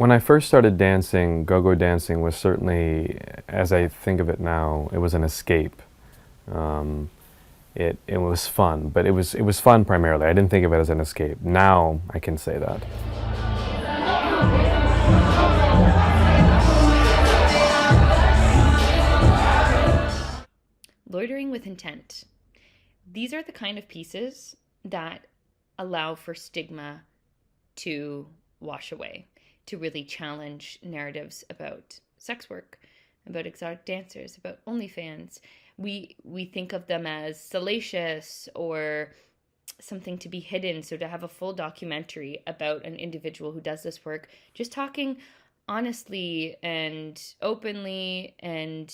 When I first started dancing, go-go dancing was certainly, as I think of it now, it was an escape. Um, it was fun, but it was fun primarily. I didn't think of it as an escape. Now I can say that. Loitering with intent. These are the kind of pieces that allow for stigma to wash away, to really challenge narratives about sex work, about exotic dancers, about OnlyFans. We think of them as salacious or something to be hidden. So to have a full documentary about an individual who does this work, just talking honestly and openly and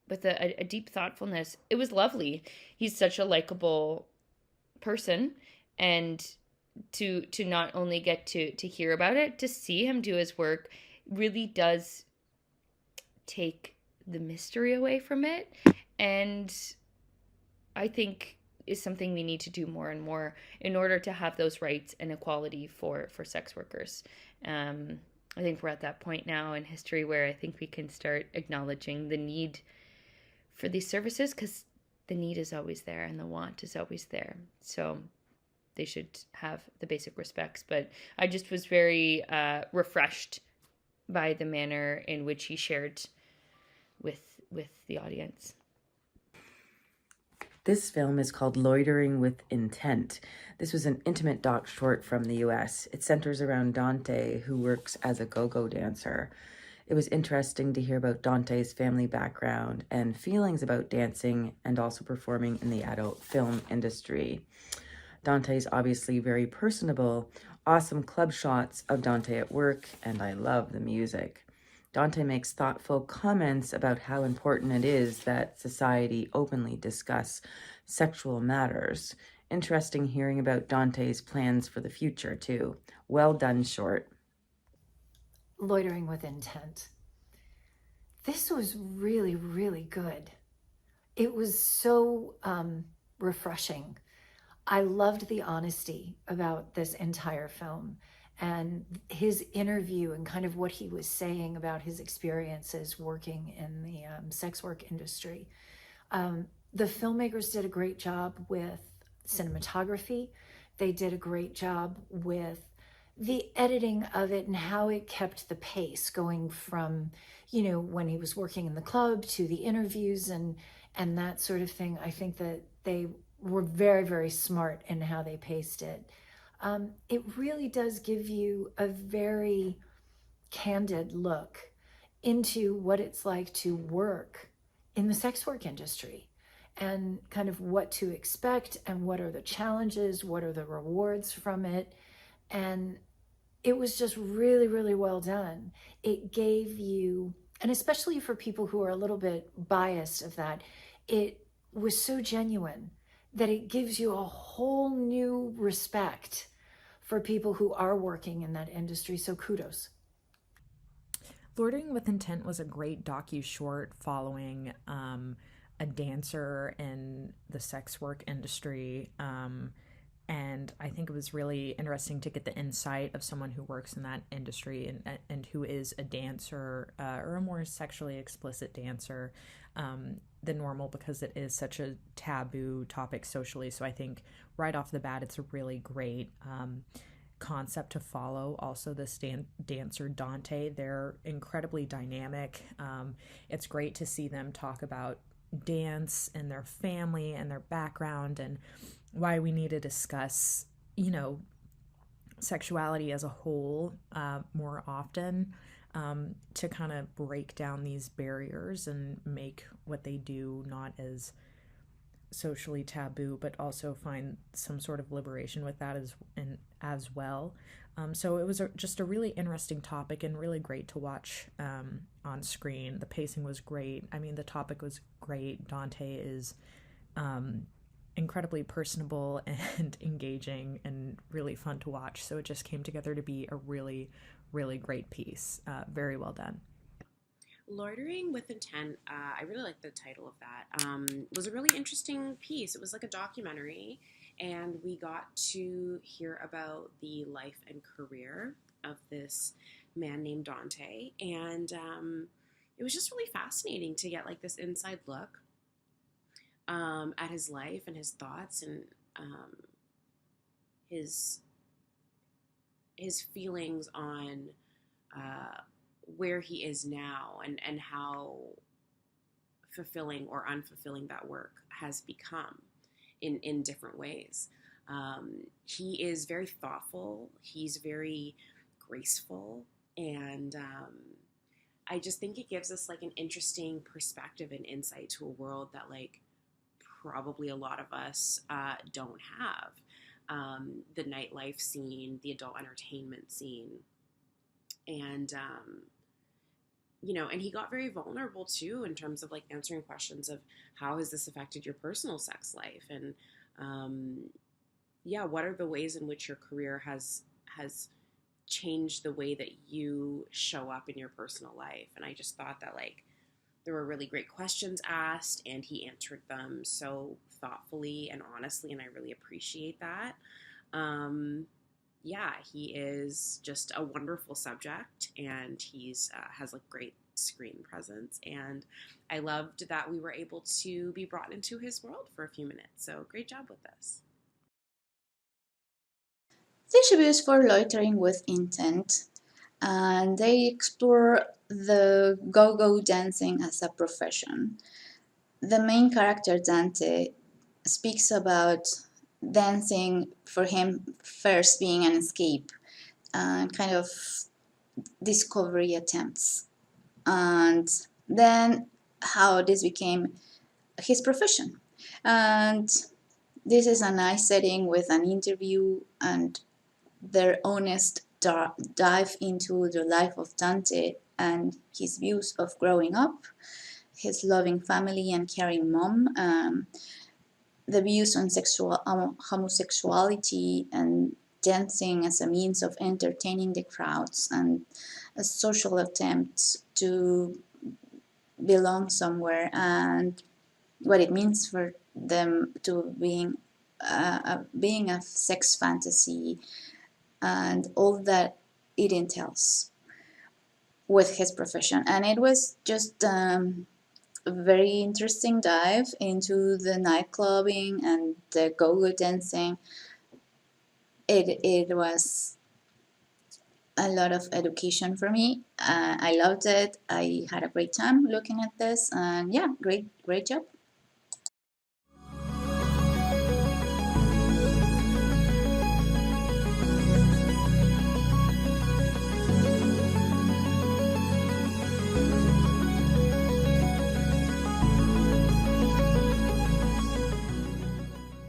with a deep thoughtfulness, it was lovely. He's such a likable person, and to not only get to hear about it, to see him do his work really does take the mystery away from it, and I think is something we need to do more and more in order to have those rights and equality for sex workers. um I think we're at that point now in history where I think we can start acknowledging the need for these services, because the need is always there and the want is always there. So they should have the basic respects. But I just was very refreshed by the manner in which he shared with the audience. This film is called Loitering with Intent. This was an intimate doc short from the US. It centers around Dante, who works as a go-go dancer. It was interesting to hear about Dante's family background and feelings about dancing and also performing in the adult film industry. Dante's obviously very personable, awesome club shots of Dante at work, and I love the music. Dante makes thoughtful comments about how important it is that society openly discuss sexual matters. Interesting hearing about Dante's plans for the future, too. Well done, short. Loitering with Intent. This was really, really good. It was so refreshing. I loved the honesty about this entire film and his interview and kind of what he was saying about his experiences working in the sex work industry. The filmmakers did a great job with cinematography. They did a great job with the editing of it and how it kept the pace going from, when he was working in the club to the interviews and that sort of thing. I think that they were very, very smart in how they paced it. It really does give you a very candid look into what it's like to work in the sex work industry and kind of what to expect and what are the challenges, what are the rewards from it. And it was just really, really well done. It gave you, and especially for people who are a little bit biased of that, it was so genuine that it gives you a whole new respect for people who are working in that industry. So kudos. Loitering with Intent was a great docu-short following a dancer in the sex work industry. And I think it was really interesting to get the insight of someone who works in that industry and who is a dancer or a more sexually explicit dancer than normal, because it is such a taboo topic socially. So I think right off the bat, it's a really great concept to follow. Also, this dancer Dante, they're incredibly dynamic. It's great to see them talk about dance and their family and their background and why we need to discuss, sexuality as a whole more often, to kind of break down these barriers and make what they do not as socially taboo, but also find some sort of liberation with that as well. So it was just a really interesting topic and really great to watch on screen. The pacing was great. I mean, the topic was great. Dante is incredibly personable and engaging and really fun to watch. So it just came together to be a really, really great piece. Very well done. Loitering with Intent, I really like the title of that. Was a really interesting piece. It was like a documentary, and we got to hear about the life and career of this man named Dante. And it was just really fascinating to get like this inside look at his life and his thoughts and his feelings on where he is now and how fulfilling or unfulfilling that work has become in different ways. He is very thoughtful. He's very graceful, and I just think it gives us like an interesting perspective and insight to a world that like probably a lot of us don't have. The nightlife scene, the adult entertainment scene, and and he got very vulnerable too in terms of like answering questions of how has this affected your personal sex life, and what are the ways in which your career has changed the way that you show up in your personal life. And I just thought that like there were really great questions asked, and he answered them so thoughtfully and honestly, and I really appreciate that. He is just a wonderful subject, and he's has like great screen presence, and I loved that we were able to be brought into his world for a few minutes. So great job with this. This show is for loitering with intent, and they explore the go-go dancing as a profession. The main character, Dante, speaks about dancing for him first being an escape and kind of discovery attempts, and then how this became his profession. And this is a nice setting with an interview and their honest dive into the life of Dante and his views of growing up, his loving family and caring mom, the views on homosexuality and dancing as a means of entertaining the crowds and a social attempt to belong somewhere, and what it means for them to being a sex fantasy and all that it entails with his profession. And it was just a very interesting dive into the nightclubbing and the go-go dancing. It was a lot of education for me. I loved it. I had a great time looking at this, and yeah, great job.